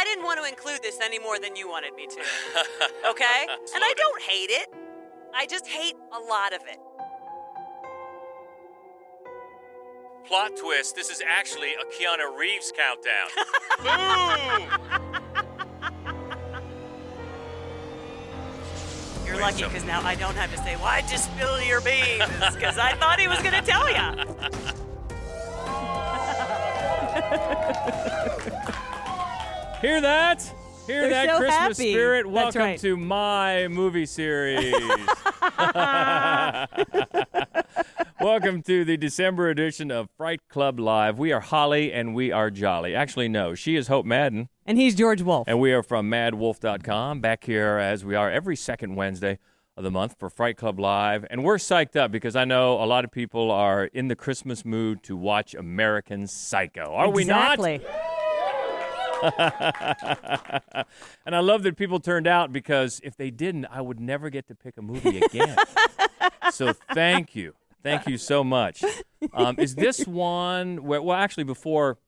didn't want to include this any more than you wanted me to. Okay? And I don't hate it. I just hate a lot of it. Plot twist, this is actually a Keanu Reeves countdown. You're lucky because now I don't have to say, why'd you spill your beans? Because I thought he was going to tell you. Hear that? Hear They're that so Christmas happy. spirit? That's Welcome right. to my movie series. Welcome to the December edition of Fright Club Live. We are Holly and we are Jolly. Actually, no, she is Hope Madden. And he's George Wolf. And we are from madwolf.com, back here as we are every second Wednesday of the month for Fright Club Live. And we're psyched up because I know a lot of people are in the Christmas mood to watch American Psycho. Are we not? Exactly. And I love that people turned out because if they didn't, I would never get to pick a movie again. So thank you. Thank you so much. Is this one where, well, actually, before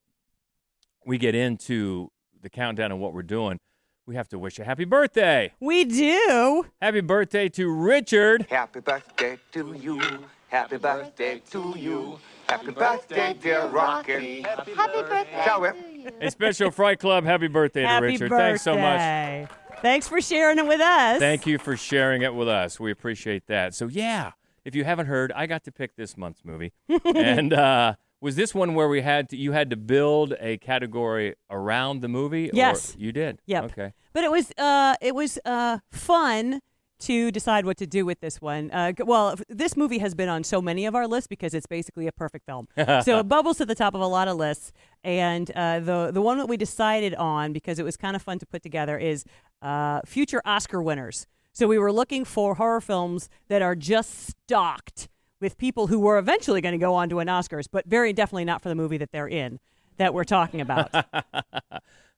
we get into the countdown and what we're doing, we have to wish a happy birthday. We do. Happy birthday to Richard. Happy birthday to you. Happy birthday to you. Happy birthday, dear Rocky. Happy birthday. Shall we? A special Fright Club happy birthday to Happy Richard. birthday. Thanks so much. Thanks for sharing it with us. Thank you for sharing it with us. We appreciate that. So, yeah, if you haven't heard, I got to pick this month's movie. And was this one where you had to build a category around the movie? Yes. Or you did? Yep. Okay. But it was fun to decide what to do with this one. This movie has been on so many of our lists because it's basically a perfect film. So it bubbles to the top of a lot of lists. And the one that we decided on, because it was kind of fun to put together, is future Oscar winners. So we were looking for horror films that are just stocked with people who were eventually going to go on to win Oscars, but very definitely not for the movie that they're in, that we're talking about.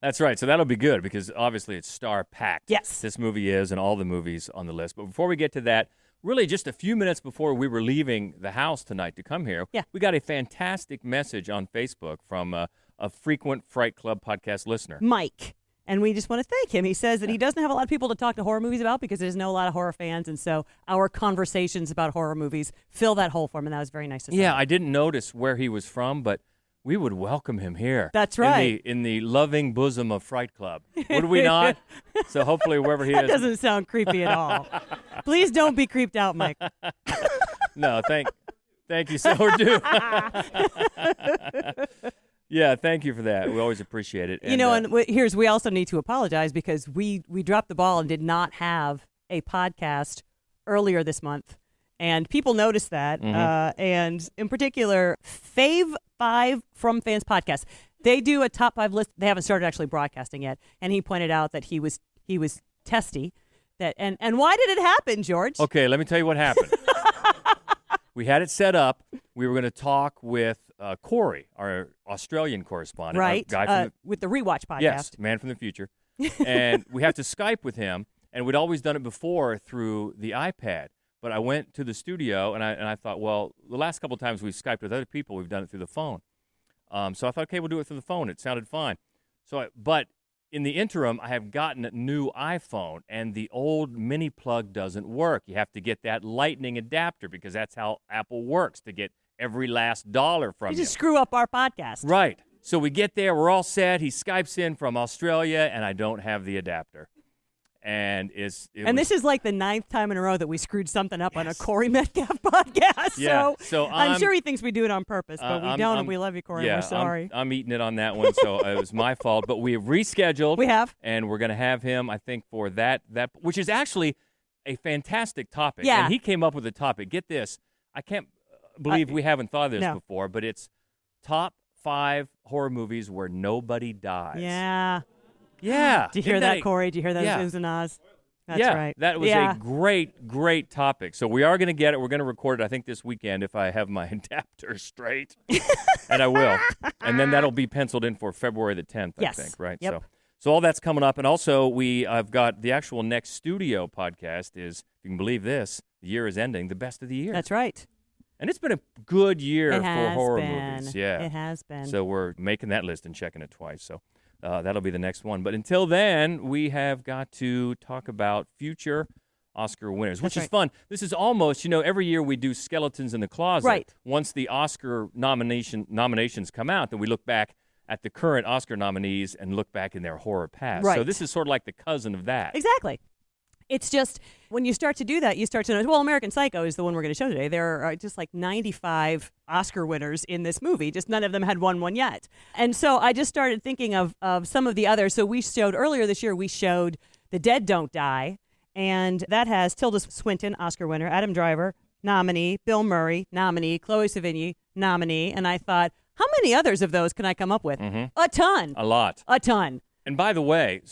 That's right. So that'll be good because obviously it's star-packed. Yes. This movie is, and all the movies on the list. But before we get to that, really just a few minutes before we were leaving the house tonight to come here, we got a fantastic message on Facebook from a frequent Fright Club podcast listener. Mike. And we just want to thank him. He says that he doesn't have a lot of people to talk to horror movies about because there's no a lot of horror fans. And so our conversations about horror movies fill that hole for him. And that was very nice to say. Yeah, I didn't notice where he was from, but we would welcome him here. That's right. In the loving bosom of Fright Club. Would we not? So hopefully wherever he That is. doesn't sound creepy at all. Please don't be creeped out, Mike. No, thank you, so do. Yeah, thank you for that. We always appreciate it. We also need to apologize because we dropped the ball and did not have a podcast earlier this month. And people noticed that. And in particular, Fave 5 from Fans Podcast. They do a top 5 list. They haven't started actually broadcasting yet. And he pointed out that he was testy. And why did it happen, George? Okay, let me tell you what happened. We had it set up. We were going to talk with Corey, our Australian correspondent. Right, Guy from with the Rewatch podcast. Yes, man from the future. And we have to Skype with him. And we'd always done it before through the iPad. But I went to the studio, and I thought, well, the last couple of times we've Skyped with other people, we've done it through the phone. So I thought, okay, we'll do it through the phone. It sounded fine. But in the interim, I have gotten a new iPhone, and the old mini plug doesn't work. You have to get that lightning adapter because that's how Apple works, to get every last dollar from you. You just screw up our podcast. Right. So we get there, we're all set. He Skypes in from Australia, and I don't have the adapter. And this is like the 9th time in a row that we screwed something up on a Corey Metcalf podcast. Yeah. So I'm sure he thinks we do it on purpose, but we don't, and we love you, Corey. Yeah, we're sorry. I'm eating it on that one, so it was my fault. But we have rescheduled. We have. And we're going to have him, I think, for that, which is actually a fantastic topic. Yeah. And he came up with a topic. Get this. I can't believe we haven't thought of this before, but it's top 5 horror movies where nobody dies. Yeah. Yeah. Did you hear that, Corey? Did you hear that, Oohs and Ahs? That's right. That was a great, great topic. So we are going to get it. We're going to record it, I think, this weekend if I have my adapter straight. And I will. And then that'll be penciled in for February the 10th, I think, right? Yep. So all that's coming up. And also, I've got the actual next studio podcast is, if you can believe this, the year is ending, the best of the year. That's right. And it's been a good year for horror been. movies. Yeah. It has been. So we're making that list and checking it twice. So That'll be the next one. But until then, we have got to talk about future Oscar winners, which is fun. This is almost, every year we do Skeletons in the Closet. Right. Once the Oscar nominations come out, then we look back at the current Oscar nominees and look back in their horror past. Right. So this is sort of like the cousin of that. Exactly. It's just when you start to do that, you start to know, well, American Psycho is the one we're going to show today. There are just like 95 Oscar winners in this movie. Just none of them had won one yet. And so I just started thinking of some of the others. So we showed earlier this year, we showed The Dead Don't Die. And that has Tilda Swinton, Oscar winner, Adam Driver, nominee, Bill Murray, nominee, Chloe Sevigny, nominee. And I thought, how many others of those can I come up with? A ton. A lot. A ton. And by the way,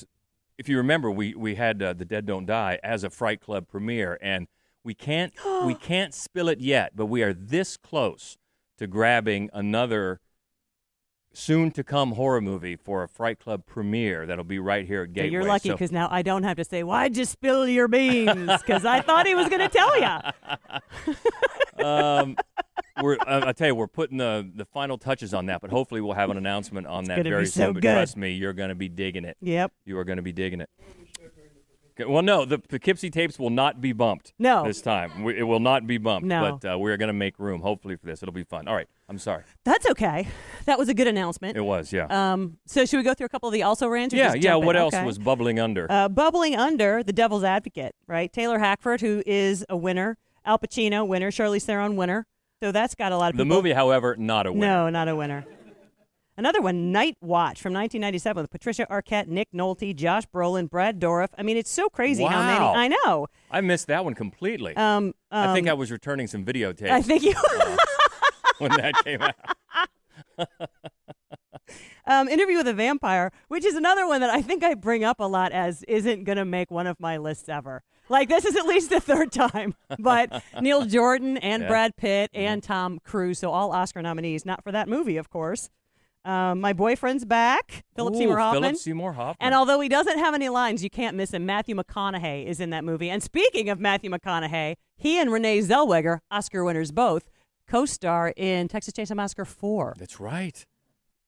if you remember, we had The Dead Don't Die as a Fright Club premiere, and we can't spill it yet, but we are this close to grabbing another soon-to-come horror movie for a Fright Club premiere that'll be right here at Gateway. You're lucky because now I don't have to say, why'd you spill your beans? Because I thought he was going to tell you. I tell you, we're putting the final touches on that, but hopefully we'll have an announcement on that very soon. So but good. trust me, you're going to be digging it. Yep. You are going to be digging it. Okay, well, no, the Poughkeepsie tapes will not be bumped this time. It will not be bumped, No. but we're going to make room, hopefully, for this. It'll be fun. All right, I'm sorry. That's okay. That was a good announcement. It was, yeah. So should we go through a couple of the also-rans? Yeah, what else was bubbling under? Bubbling under, The Devil's Advocate, right? Taylor Hackford, who is a winner. Al Pacino, winner. Charlize Theron, winner. So that's got a lot of people. The movie, however, not a winner. No, not a winner. Another one, Night Watch from 1997 with Patricia Arquette, Nick Nolte, Josh Brolin, Brad Dourif. I mean, it's so crazy how many. Wow. I know. I missed that one completely. I think I was returning some videotapes. I think you. When that came out. Interview with a Vampire, which is another one that I think I bring up a lot as isn't going to make one of my lists ever. Like, this is at least the third time. But Neil Jordan and Brad Pitt and Tom Cruise, so all Oscar nominees, not for that movie, of course. My Boyfriend's Back, Philip Seymour Hoffman. Philip Seymour Hoffman. And although he doesn't have any lines, you can't miss him. Matthew McConaughey is in that movie. And speaking of Matthew McConaughey, he and Renee Zellweger, Oscar winners both, co-star in Texas Chainsaw Massacre 4. That's right.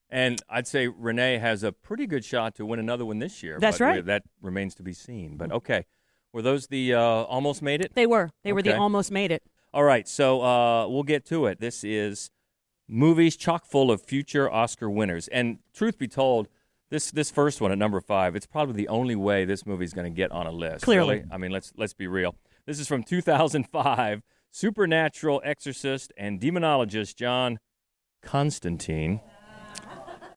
And I'd say Renee has a pretty good shot to win another one this year. That's right. That remains to be seen. But okay. Were those the almost made it? They were. They were the Okay. almost made it. All right. So we'll get to it. This is movies chock full of future Oscar winners. And truth be told, this first one at number 5, it's probably the only way this movie's going to get on a list. Clearly. Really? I mean, let's be real. This is from 2005. Supernatural exorcist and demonologist John Constantine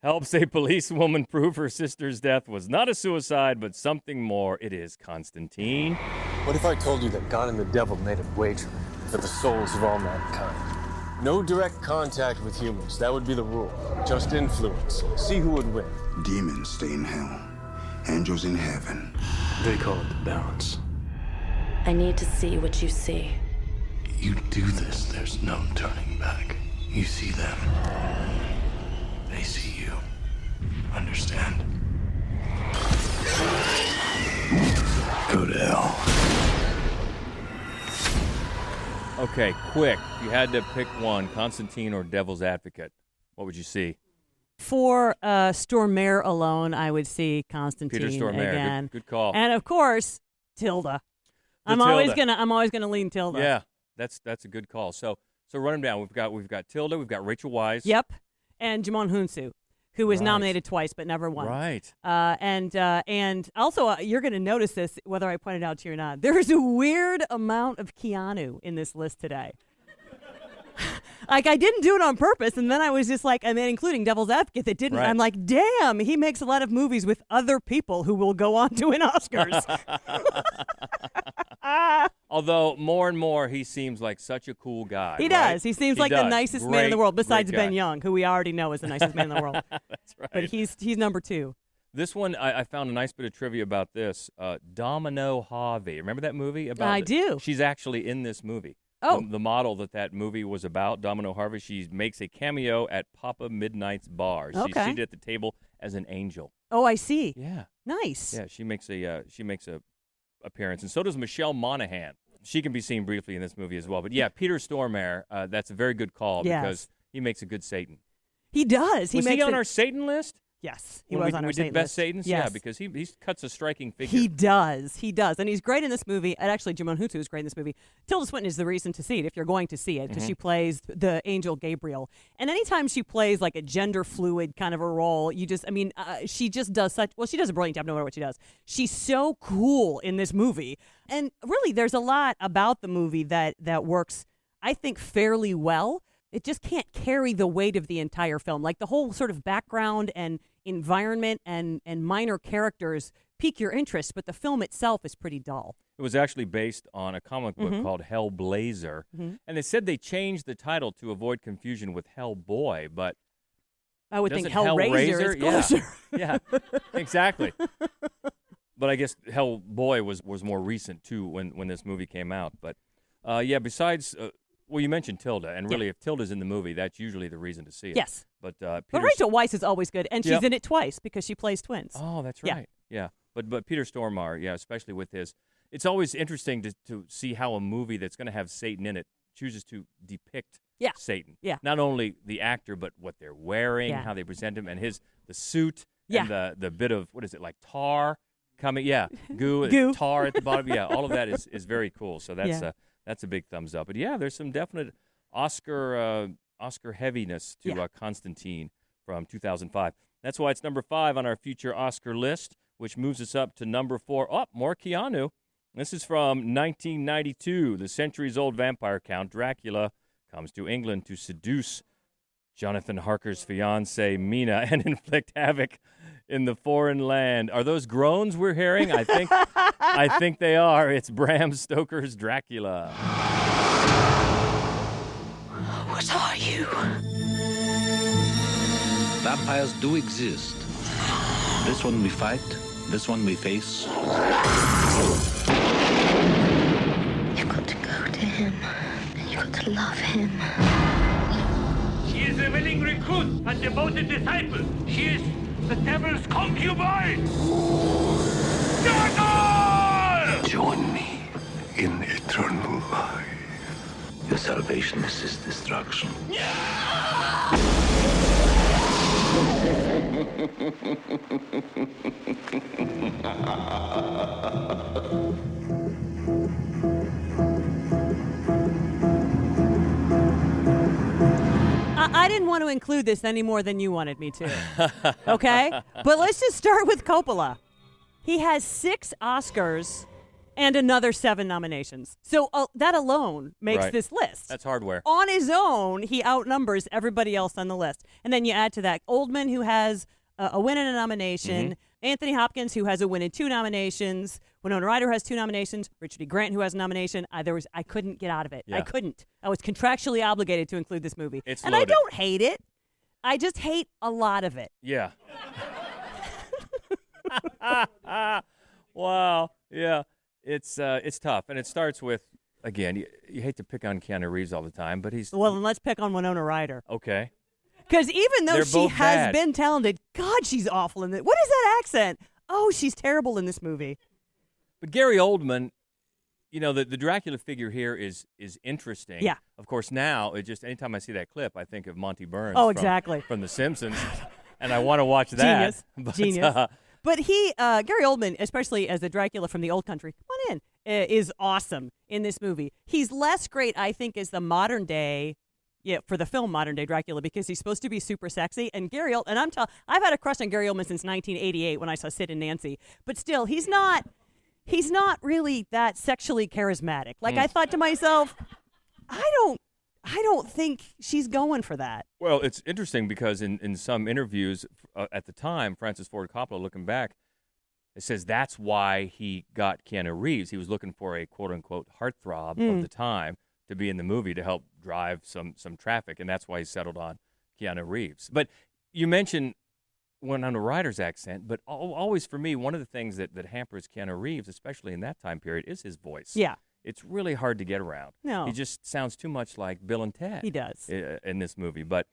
helps a policewoman prove her sister's death was not a suicide, but something more. It is Constantine. What if I told you that God and the devil made a wager for the souls of all mankind? No direct contact with humans. That would be the rule. Just influence. See who would win. Demons stay in hell. Angels in heaven. They call it the balance. I need to see what you see. You do this, there's no turning back. You see them. They see you. Understand? Go to hell. Okay, quick. If you had to pick one, Constantine or Devil's Advocate, what would you see? For Stormare alone, I would see Constantine Peter Stormare. again. Good call. And of course, Tilda. I'm always gonna lean Tilda. Yeah, that's a good call. So run them down. We've got Tilda. We've got Rachel Weisz. Yep. And Jimon Hunsu, who was Right. nominated twice but never won. Right. And also, you're going to notice this, whether I point it out to you or not. There is a weird amount of Keanu in this list today. Like, I didn't do it on purpose, and then I was just like, including Devil's Advocate that didn't. Right. I'm like, damn, he makes a lot of movies with other people who will go on to win Oscars. Although more and more he seems like such a cool guy. He right? does. He seems like the does. nicest man in the world, besides Great guy. Ben Young, who we already know is the nicest man in the world. That's right. But he's number 2. This one, I found a nice bit of trivia about this. Domino Harvey. Remember that movie? I do. She's actually in this movie. Oh. The model that movie was about, Domino Harvey, she makes a cameo at Papa Midnight's bar. She's Okay. seated at the table as an angel. Oh, I see. Yeah. Nice. Yeah, she makes a appearance, and so does Michelle Monaghan. She can be seen briefly in this movie as well. But yeah, Peter Stormare, that's a very good call Yes. because he makes a good Satan. He does. Was he makes on it- our Satan list? Yes, he When was on we our did Satan Best list. Satans? Yes. Yeah, because he cuts a striking figure. He does. And he's great in this movie. And actually, Jimon Hounsou is great in this movie. Tilda Swinton is the reason to see it if you're going to see it, because she plays the angel Gabriel. And anytime she plays like a gender fluid kind of a role, she just does she does a brilliant job no matter what she does. She's so cool in this movie. And really, there's a lot about the movie that works, I think, fairly well. It just can't carry the weight of the entire film. Like the whole sort of background and environment and minor characters pique your interest, but the film itself is pretty dull. It was actually based on a comic book called Hellblazer, and they said they changed the title to avoid confusion with Hellboy, but I would think doesn't Hellraiser is closer. Yeah, exactly. But I guess Hellboy was more recent, too, when this movie came out. But, besides... well, you mentioned Tilda, and really, if Tilda's in the movie, that's usually the reason to see it. Yes. But Rachel Weisz is always good, and she's Yep. in it twice because she plays twins. Oh, that's Yeah. right. Yeah. But Peter Stormare, especially with his... It's always interesting to see how a movie that's going to have Satan in it chooses to depict Satan. Yeah. Not only the actor, but what they're wearing, Yeah. how they present him, and the suit, Yeah. and the bit of, what is it, like tar coming? Yeah, goo, Goo. tar at the bottom. Yeah, all of that is very cool. So that's Yeah. that's a big thumbs up. But yeah, there's some definite Oscar heaviness to Constantine from 2005. That's why it's number 5 on our future Oscar list, which moves us up to number 4. Oh, more Keanu. This is from 1992. The centuries-old vampire Count Dracula comes to England to seduce Jonathan Harker's fiancée, Mina, and inflict havoc in the foreign land. Are those groans we're hearing? I think they are. It's Bram Stoker's Dracula. What are you? Vampires do exist. This one we fight, this one we face. You've got to go to him, and you've got to love him. She is a willing recruit and devoted disciple. She is the devil's concubine. Dagger! Join me in eternal life. Your salvation is his destruction. I didn't want to include this any more than you wanted me to. Okay? But let's just start with Coppola. He has 6 Oscars and another 7 nominations. So that alone makes Right. this list. That's hardware. On his own, he outnumbers everybody else on the list. And then you add to that Oldman, who has a win and a nomination, Anthony Hopkins, who has a win and 2 nominations, Winona Ryder has 2 nominations, Richard E. Grant, who has a nomination. I couldn't get out of it. Yeah. I couldn't. I was contractually obligated to include this movie. It's and loaded. I don't hate it. I just hate a lot of it. Yeah. Wow. Yeah. It's tough, and it starts with, again, you hate to pick on Keanu Reeves all the time, but he's Well, then let's pick on Winona Ryder. okay. Because even though They're she both has bad. been talented, God, she's awful in it. What is that accent? Oh, she's terrible in this movie. But Gary Oldman, the Dracula figure here is interesting. Yeah. Of course, now anytime I see that clip, I think of Monty Burns. Oh, exactly. From The Simpsons, and I want to watch that. Genius. But, But Gary Oldman, especially as the Dracula from the old country, come on in, is awesome in this movie. He's less great, I think, as the modern day, for the film modern day Dracula, because he's supposed to be super sexy. And I've had a crush on Gary Oldman since 1988 when I saw Sid and Nancy. But still, he's not really that sexually charismatic. Like I thought to myself, I don't think she's going for that. well, it's interesting because in some interviews at the time, Francis Ford Coppola, looking back, it says that's why he got Keanu Reeves. He was looking for a quote-unquote heartthrob of the time to be in the movie to help drive some traffic, and that's why he settled on Keanu Reeves. But you mentioned Winona Ryder's accent, but always for me, one of the things that hampers Keanu Reeves, especially in that time period, is his voice. Yeah. It's really hard to get around. No. He just sounds too much like Bill and Ted. He does. In this movie. But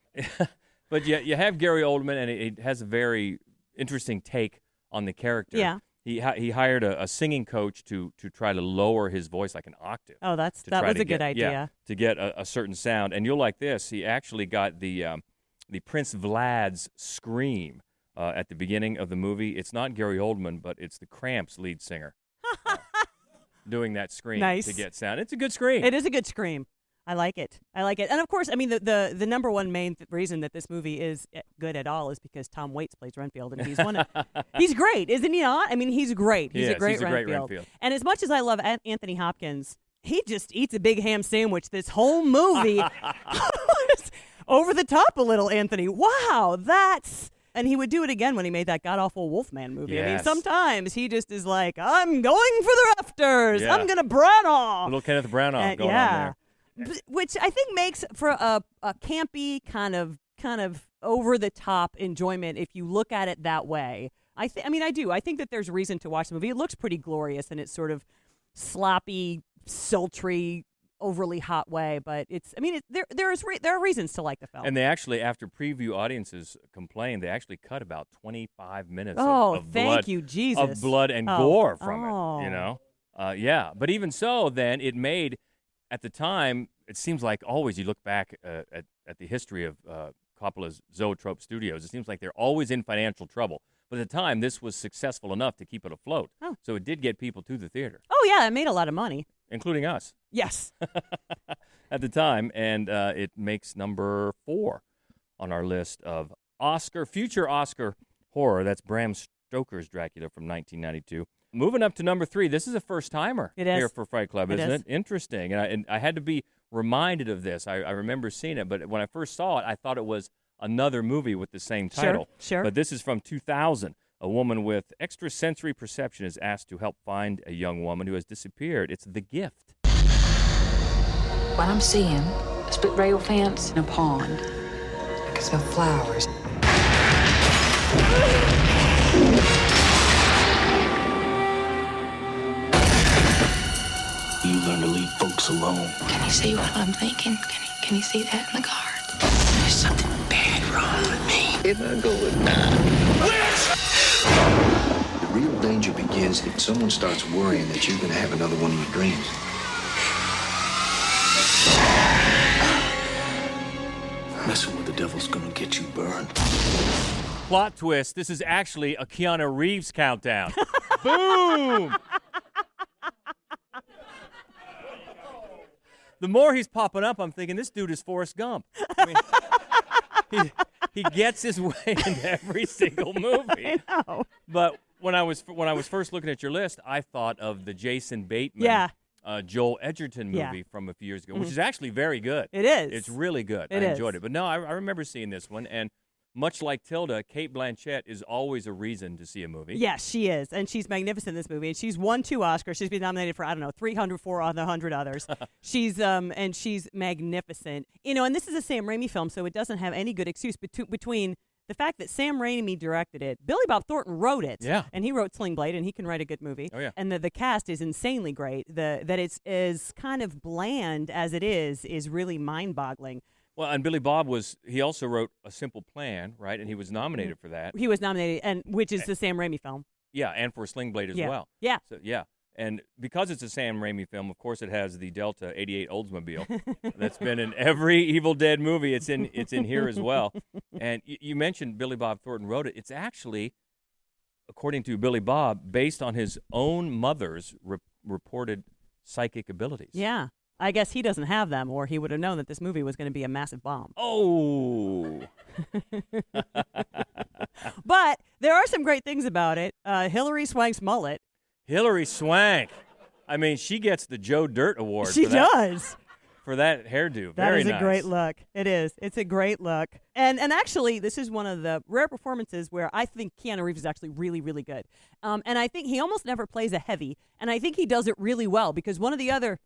you have Gary Oldman, and it has a very interesting take on the character. Yeah. He hired a singing coach to try to lower his voice like an octave. Oh, that try was to a good get- idea. Yeah, to get a certain sound. And you'll like this. He actually got the Prince Vlad's scream at the beginning of the movie. It's not Gary Oldman, but it's the Cramps lead singer doing that scream Nice. to get sound. It's a good scream. It is a good scream. I like it. And of course, I mean, the number one main reason that this movie is good at all is because Tom Waits plays Renfield, and he's great, isn't he not? I mean, he's great. He's Yes, a great he's a great Renfield. Renfield. And as much as I love Anthony Hopkins, he just eats a big ham sandwich this whole movie. Over the top a little, Anthony. Wow, and he would do it again when he made that god-awful Wolfman movie. I mean, Yes. sometimes he just is like, I'm going for the rafters. Yeah. I'm going to Branagh. Little Kenneth Branagh going on yeah. there. Which I think makes for a campy kind of over the top enjoyment if you look at it that way. I do. I think that there's reason to watch the movie. It looks pretty glorious in its sort of sloppy, sultry, overly hot way, but there are reasons to like the film. And they actually, after preview audiences complained, they actually cut about 25 minutes of thank blood, you, Jesus. of blood and gore from it, you know? Yeah, but even so, then it made, at the time, it seems like always you look back at the history of Coppola's Zoetrope Studios, it seems like they're always in financial trouble. But at the time, this was successful enough to keep it afloat. Oh. So it did get people to the theater. Oh, yeah, it made a lot of money. Including us. Yes. At the time, and it makes number 4 on our list of future Oscar horror. That's Bram Stoker's Dracula from 1992. Moving up to number 3, this is a first-timer here for Fright Club, isn't it? Interesting. And I had to be reminded of this. I remember seeing it, but when I first saw it, I thought it was another movie with the same title. Sure. But this is from 2000. A woman with extrasensory perception is asked to help find a young woman who has disappeared. It's The Gift. What I'm seeing, a split rail fence and a pond. I can smell flowers. You learn to leave folks alone. Can you see what I'm thinking? Can you see that in the cards? There's something bad wrong with me. If I go with that. The real danger begins if someone starts worrying that you're going to have another one of your dreams. Messing with the devil's gonna get you burned. Plot twist, this is actually a Keanu Reeves countdown. Boom! The more he's popping up, I'm thinking, this dude is Forrest Gump. I mean, he gets his way into every single movie. I know. But when I was first looking at your list, I thought of the Jason Bateman, Joel Edgerton movie from a few years ago, which is actually very good. It is. It's really good. I enjoyed it. But no, I remember seeing this one, and much like Tilda, Cate Blanchett is always a reason to see a movie. Yes, she is. And she's magnificent in this movie. And she's won 2 Oscars. She's been nominated for, 300 others. She's magnificent. You know, and this is a Sam Raimi film, so it doesn't have any good excuse between the fact that Sam Raimi directed it, Billy Bob Thornton wrote it. Yeah. And he wrote Sling Blade, and he can write a good movie. Oh, yeah. And the cast is insanely great. That it's as kind of bland as it is really mind-boggling. Well, and Billy Bob he also wrote A Simple Plan, right? And he was nominated for that. He was nominated, which is the Sam Raimi film. Yeah, and for Sling Blade as well. Yeah. So, yeah. And because it's a Sam Raimi film, of course, it has the Delta 88 Oldsmobile that's been in every Evil Dead movie. It's in here as well. And you mentioned Billy Bob Thornton wrote it. It's actually, according to Billy Bob, based on his own mother's reported psychic abilities. Yeah. I guess he doesn't have them, or he would have known that this movie was going to be a massive bomb. Oh. But there are some great things about it. Hilary Swank's mullet. Hilary Swank. I mean, she gets the Joe Dirt Award. She does. For that hairdo. That Very is nice. a great look. It is. It's a great look. And actually, this is one of the rare performances where I think Keanu Reeves is actually really, really good. And I think he almost never plays a heavy. And I think he does it really well because one of the other...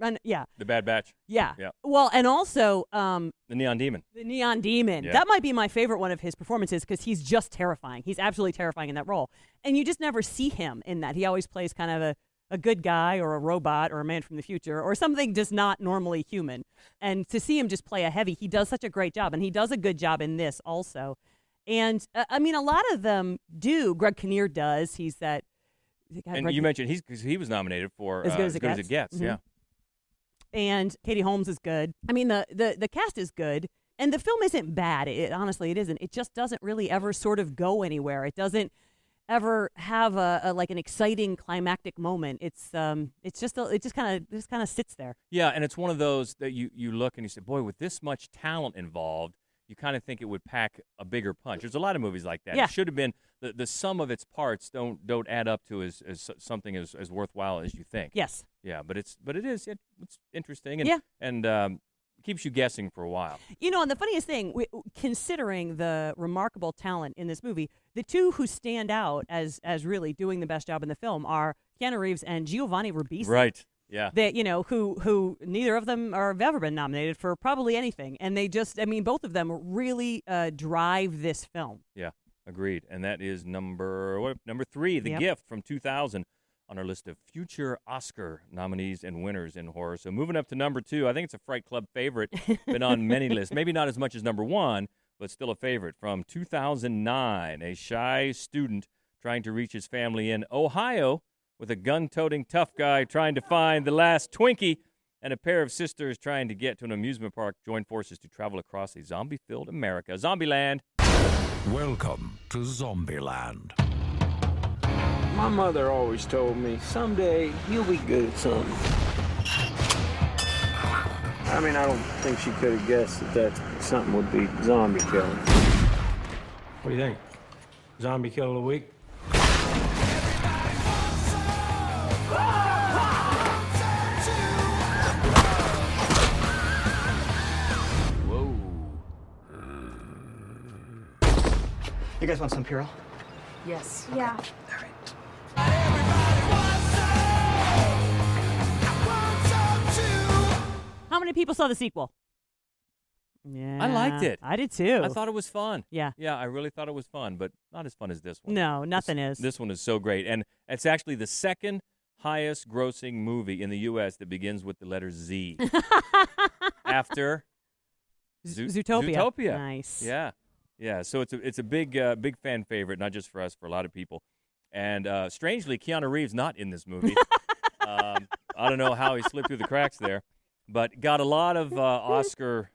The Bad Batch. Yeah. Yeah. Well, and also... the Neon Demon. The Neon Demon. Yeah. That might be my favorite one of his performances because he's just terrifying. He's absolutely terrifying in that role. And you just never see him in that. He always plays kind of a good guy or a robot or a man from the future or something just not normally human. And to see him just play a heavy, he does such a great job. And he does a good job in this also. And, a lot of them do. Greg Kinnear does. He's that... And you mentioned he was nominated for As Good As It Gets. Mm-hmm. Yeah. And Katie Holmes is good. I mean, the cast is good. And the film isn't bad. Honestly, it isn't. It just doesn't really ever sort of go anywhere. It doesn't ever have a like an exciting climactic moment. It just kind of sits there. Yeah, and it's one of those that you look and you say, boy, with this much talent involved, you kind of think it would pack a bigger punch. There's a lot of movies like that. Yeah. It should have been the sum of its parts don't add up to as something as worthwhile as you think. Yes. Yeah, but it's interesting and keeps you guessing for a while. And the funniest thing, considering the remarkable talent in this movie, the two who stand out as really doing the best job in the film are Keanu Reeves and Giovanni Ribisi. Right. Yeah. That who neither of them have ever been nominated for probably anything, and they both of them really drive this film. Yeah, agreed. And that is number 3, The Gift from 2000 on our list of future Oscar nominees and winners in horror. So moving up to number 2, I think it's a Fright Club favorite. Been on many lists, maybe not as much as number 1, but still a favorite. From 2009, a shy student trying to reach his family in Ohio with a gun-toting tough guy trying to find the last Twinkie, and a pair of sisters trying to get to an amusement park join forces to travel across a zombie-filled America. Zombieland. Welcome to Zombieland. My mother always told me, someday you'll be good at something. I mean, I don't think she could have guessed that something would be zombie killing. What do you think? Zombie kill of the week? You guys want some Purell? Yes. Yeah. How many people saw the sequel? Yeah, I liked it. I did too. I thought it was fun. Yeah. Yeah, I really thought it was fun, but not as fun as this one. No, nothing is. This one is so great. And it's actually the second highest grossing movie in the U.S. that begins with the letter Z. After Zootopia. Zootopia. Nice. Yeah. Yeah, so it's a big fan favorite, not just for us, for a lot of people. And strangely, Keanu Reeves not in this movie. I don't know how he slipped through the cracks there, but got a lot of Oscar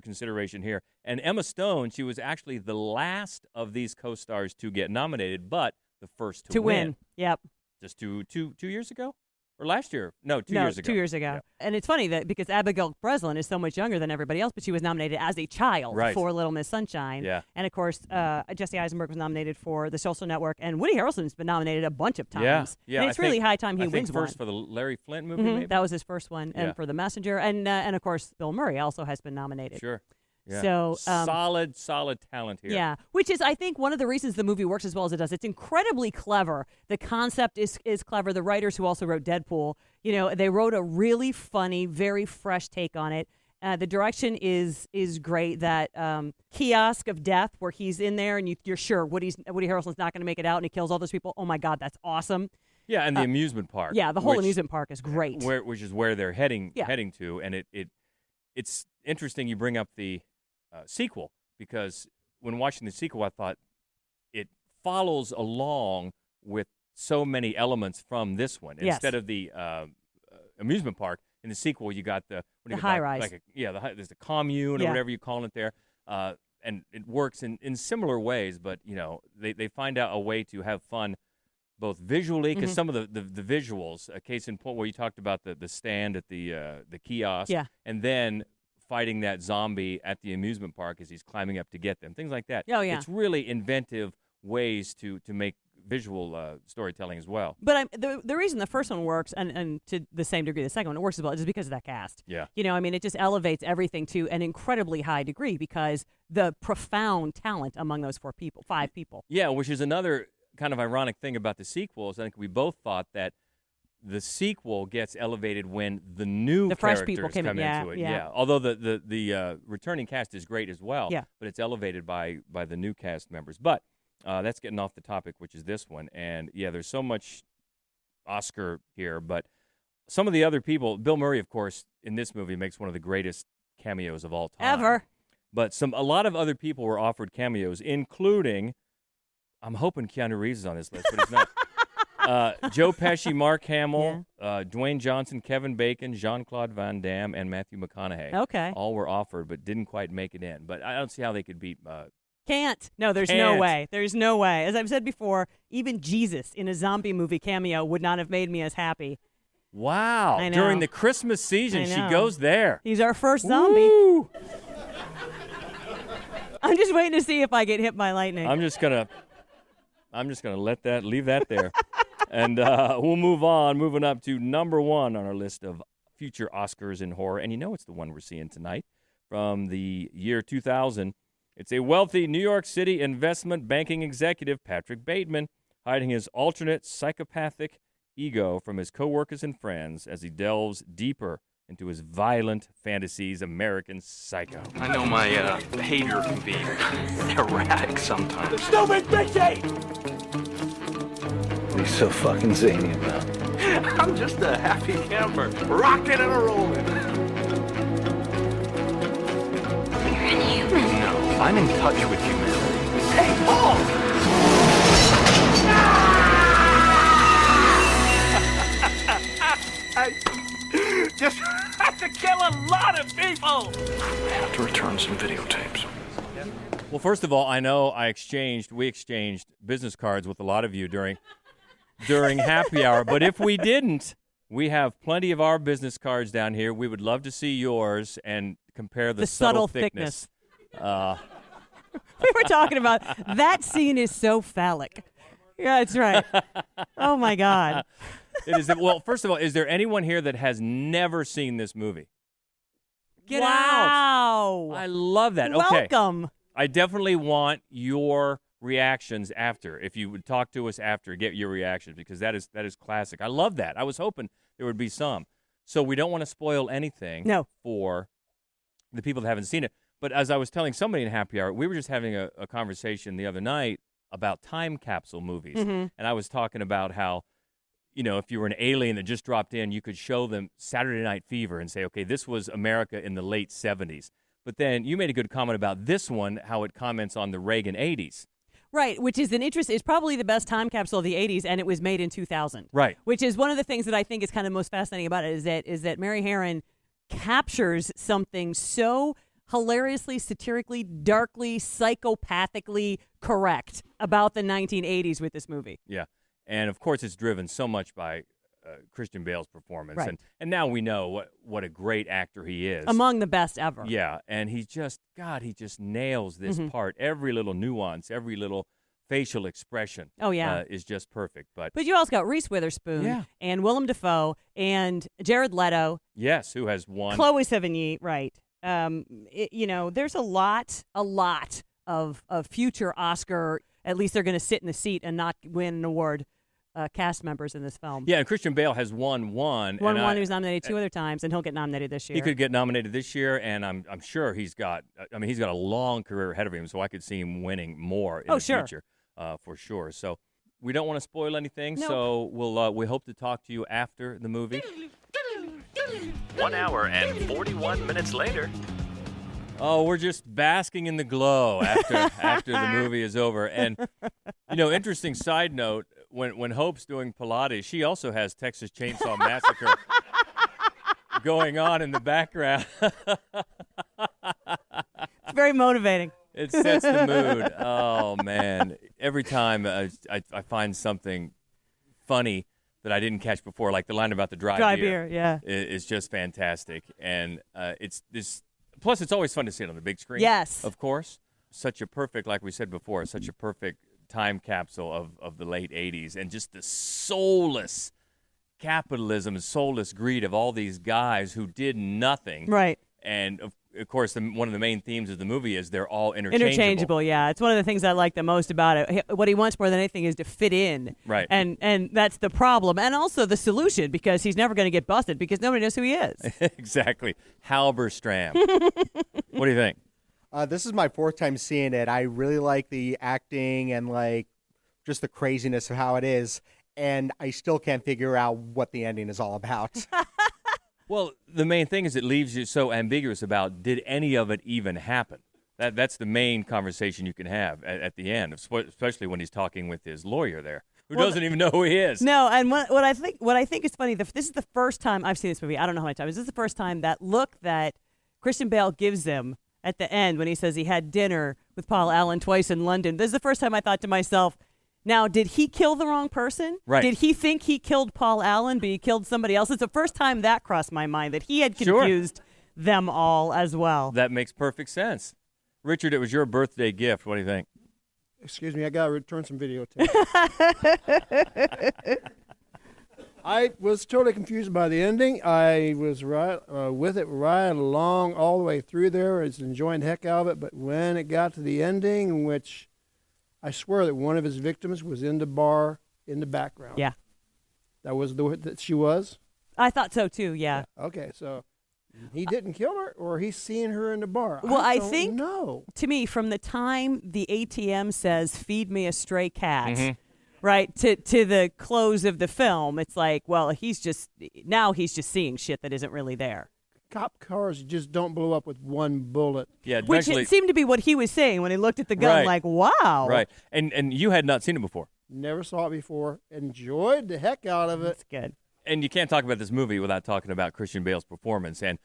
consideration here. And Emma Stone, she was actually the last of these co-stars to get nominated, but the first to win. Yep. Just two years ago? Or last year? No, 2 years ago. 2 years ago. Yeah. And it's funny that because Abigail Breslin is so much younger than everybody else, but she was nominated as a child for Little Miss Sunshine. Yeah. And, of course, Jesse Eisenberg was nominated for The Social Network, and Woody Harrelson's been nominated a bunch of times. Yeah. And it's really high time he wins first one. for the Larry Flint movie, maybe? That was his first one, and for The Messenger. And, of course, Bill Murray also has been nominated. Sure. Yeah. So solid talent here. Yeah, which is, I think, one of the reasons the movie works as well as it does. It's incredibly clever. The concept is clever. The writers who also wrote Deadpool, they wrote a really funny, very fresh take on it. The direction is great. That kiosk of death where he's in there and you're sure Woody Harrelson's not going to make it out and he kills all those people. Oh my God, that's awesome. Yeah, and the amusement park. Yeah, the whole amusement park is great. Which is where they're heading to, and it's interesting you bring up the sequel, because when watching the sequel, I thought it follows along with so many elements from this one. Yes. Instead of the amusement park, in the sequel, you got the high rise. There's the commune or whatever you call it there, and it works in similar ways. But they find out a way to have fun, both visually, because some of the visuals, a case in point where you talked about the stand at the kiosk, and then fighting that zombie at the amusement park as he's climbing up to get them, things like that. Oh, yeah. It's really inventive ways to make visual storytelling as well. But the reason the first one works, and to the same degree the second one works as well, is because of that cast. Yeah. It just elevates everything to an incredibly high degree because the profound talent among those five people. Yeah, which is another kind of ironic thing about the sequels. I think we both thought that the sequel gets elevated when the new fresh characters people come into it. Yeah. Although the returning cast is great as well. Yeah. But it's elevated by the new cast members. But that's getting off the topic, which is this one. And there's so much Oscar here. But some of the other people, Bill Murray, of course, in this movie makes one of the greatest cameos of all time. Ever. But a lot of other people were offered cameos, including, I'm hoping Keanu Reeves is on this list, but he's not. Joe Pesci, Mark Hamill, Dwayne Johnson, Kevin Bacon, Jean-Claude Van Damme, and Matthew McConaughey. Okay. All were offered but didn't quite make it in. But I don't see how they could beat Can't. No, there's no way. There's no way. As I've said before, even Jesus in a zombie movie cameo would not have made me as happy. Wow. I know. During the Christmas season, she goes there. He's our first zombie. Woo! I'm just waiting to see if I get hit by lightning. I'm just gonna leave that there. And we'll move on, moving up to number 1 on our list of future Oscars in horror. And you know it's the one we're seeing tonight from the year 2000. It's a wealthy New York City investment banking executive, Patrick Bateman, hiding his alternate psychopathic ego from his coworkers and friends as he delves deeper into his violent fantasies, American Psycho. I know my behavior can be erratic sometimes. Stupid bitchy! What are you so fucking zany about? I'm just a happy camper, rocking and a rolling. You're inhuman. No, I'm in touch with humanity. Hey, Paul! I just have to kill a lot of people. I have to return some videotapes. Well, first of all, I know we exchanged business cards with a lot of you during happy hour. But if we didn't, we have plenty of our business cards down here. We would love to see yours and compare the subtle thickness. We were talking about that scene is so phallic. Yeah, that's right. Oh, my God. It is. Well, first of all, is there anyone here that has never seen this movie? Get out. Wow. I love that. Okay. Welcome. I definitely want your reactions after. If you would talk to us after, get your reactions, because that is classic. I love that. I was hoping there would be some. So we don't want to spoil anything for the people that haven't seen it. But as I was telling somebody in Happy Hour, we were just having a conversation the other night about time capsule movies. Mm-hmm. And I was talking about how, if you were an alien that just dropped in, you could show them Saturday Night Fever and say, okay, this was America in the late 70s. But then you made a good comment about this one, how it comments on the Reagan 80s. Right, which is it's probably the best time capsule of the 80s, and it was made in 2000. Right. Which is one of the things that I think is kind of most fascinating about it is that Mary Harron captures something so hilariously, satirically, darkly, psychopathically correct about the 1980s with this movie. Yeah. And, of course, it's driven so much by Christian Bale's performance. Right. And now we know what a great actor he is. Among the best ever. Yeah. And he just nails this part. Every little nuance, every little facial expression is just perfect. But you also got Reese Witherspoon and Willem Dafoe and Jared Leto. Yes, who has won. Chloe Sevigny, right. There's a lot of future Oscar, at least they're going to sit in the seat and not win an award, cast members in this film. Yeah, and Christian Bale has won one. He was nominated 2 other times, and he'll get nominated this year. He could get nominated this year, and I'm sure he's got a long career ahead of him, so I could see him winning more in the future, for sure. So we don't want to spoil anything, so we hope to talk to you after the movie. 1 hour and 41 minutes later. Oh, we're just basking in the glow after the movie is over. And, interesting side note, when Hope's doing Pilates, she also has Texas Chainsaw Massacre going on in the background. It's very motivating. It sets the mood. Oh, man. Every time I find something funny that I didn't catch before, like the line about the dry beer. Yeah. It's just fantastic. And it's this. Plus, it's always fun to see it on the big screen. Yes. Of course. Such a perfect, like we said before, such a perfect time capsule of the late 80s. And just the soulless capitalism and soulless greed of all these guys who did nothing. Right. And, of course, one of the main themes of the movie is they're all interchangeable. Yeah. It's one of the things I like the most about it. What he wants more than anything is to fit in. Right. And that's the problem. And also the solution, because he's never going to get busted because nobody knows who he is. Exactly. Halberstram. What do you think? This is my 4th time seeing it. I really like the acting and just the craziness of how it is. And I still can't figure out what the ending is all about. Well, the main thing is it leaves you so ambiguous about, did any of it even happen? That's the main conversation you can have at the end, especially when he's talking with his lawyer there. who doesn't even know who he is. No, and what I think is funny. This is the first time I've seen this movie. I don't know how many times. This is the first time that look that Christian Bale gives him at the end when he says he had dinner with Paul Allen twice in London. This is the first time I thought to myself, now, did he kill the wrong person? Right. Did he think he killed Paul Allen, but he killed somebody else? It's the first time that crossed my mind, that he had confused them all as well. That makes perfect sense. Richard, it was your birthday gift. What do you think? Excuse me, I got to return some videotape. I was totally confused by the ending. I was right with it right along all the way through there. I was enjoying the heck out of it. But when it got to the ending, in which I swear that one of his victims was in the bar in the background. Yeah. That was that she was? I thought so, too, yeah. Okay, so he didn't kill her, or he's seeing her in the bar? Well, I don't think, know. To me, from the time the ATM says, feed me a stray cat, right, to the close of the film, it's like, well, he's just seeing shit that isn't really there. Cop cars just don't blow up with one bullet. Yeah, which it seemed to be what he was saying when he looked at the gun, like, wow. Right, and you had not seen it before. Never saw it before. Enjoyed the heck out of it. That's good. And you can't talk about this movie without talking about Christian Bale's performance. And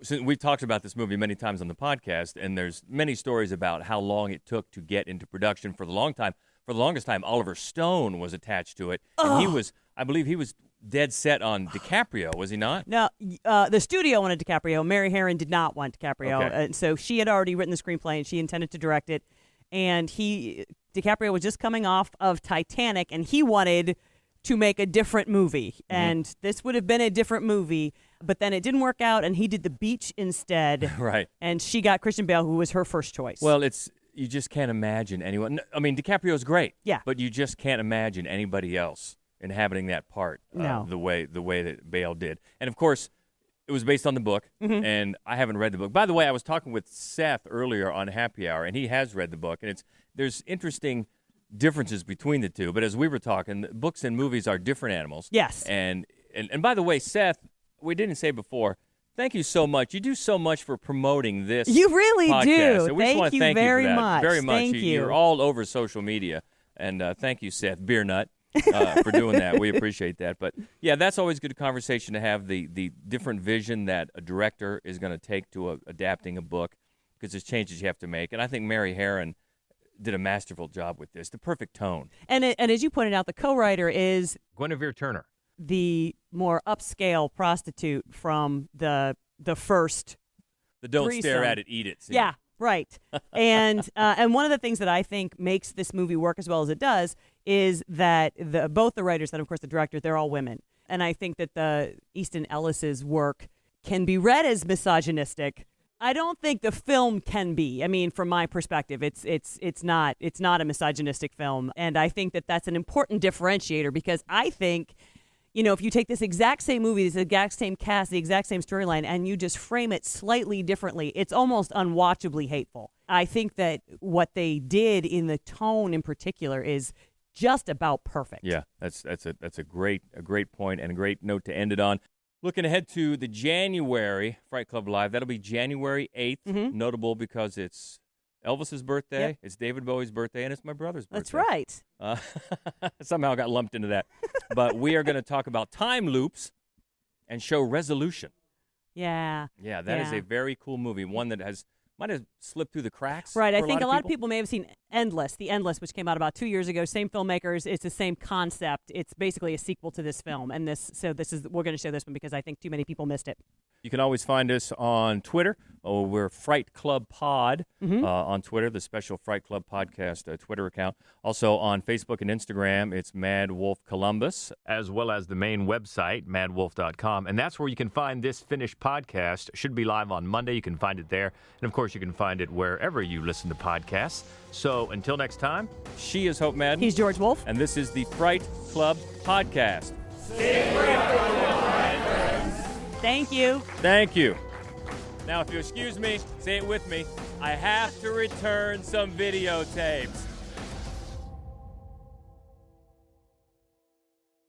since we've talked about this movie many times on the podcast, and there's many stories about how long it took to get into production. For the longest time, Oliver Stone was attached to it, and I believe he was dead set on DiCaprio, was he not? No, the studio wanted DiCaprio. Mary Herron did not want DiCaprio, and so she had already written the screenplay, and she intended to direct it. And DiCaprio was just coming off of Titanic, and he wanted to make a different movie, and this would have been a different movie, but then it didn't work out, and he did The Beach instead. Right. And she got Christian Bale, who was her first choice. Well, you just can't imagine anyone. I mean, DiCaprio's great. Yeah. But you just can't imagine anybody else inhabiting that part the way that Bale did. And of course, it was based on the book, and I haven't read the book. By the way, I was talking with Seth earlier on Happy Hour, and he has read the book, and there's interesting differences between the two. But as we were talking, books and movies are different animals. Yes. And by the way, Seth, we didn't say before, thank you so much. You do so much for promoting this. You really podcast. do. And we just want to thank very you for that. much. Very much. Thank you. You're all over social media. And thank you, Seth Beer Nut, for doing that. We appreciate that. But, yeah, that's always good conversation to have, the different vision that a director is going to take to adapting a book, because there's changes you have to make. And I think Mary Herron did a masterful job with this, the perfect tone. And as you pointed out, the co-writer is Guinevere Turner, the more upscale prostitute from the first. The don't threesome. stare at it, eat it scene. Yeah, right. And one of the things that I think makes this movie work as well as it does is that both the writers and, of course, the director, they're all women. And I think that the Easton Ellis's work can be read as misogynistic. I don't think the film can be. I mean, from my perspective, it's not a misogynistic film, and I think that that's an important differentiator, because I think, if you take this exact same movie, this exact same cast, the exact same storyline, and you just frame it slightly differently, it's almost unwatchably hateful. I think that what they did in the tone in particular is just about perfect. Yeah, that's a great point and a great note to end it on. Looking ahead to the January Fright Club Live, that'll be January 8th, notable because it's Elvis's birthday, it's David Bowie's birthday, and it's my brother's birthday. That's right. Somehow got lumped into that. But we are going to talk about time loops and show Resolution. Yeah. Yeah, that is a very cool movie, one that might have slipped through the cracks. Right. I for think a lot of people. people may have seen The Endless, which came out about 2 years ago. Same filmmakers. It's the same concept. It's basically a sequel to this film. And we're going to show this one because I think too many people missed it. You can always find us on Twitter. We're Fright Club Pod on Twitter, the special Fright Club Podcast Twitter account. Also on Facebook and Instagram, it's Mad Wolf Columbus, as well as the main website, madwolf.com. And that's where you can find this finished podcast. Should be live on Monday. You can find it there. And, of course, you can find it wherever you listen to podcasts. So until next time, she is Hope Madden. He's George Wolf. And this is the Fright Club Podcast. Thank you. Thank you. Now, if you excuse me, say it with me. I have to return some videotapes.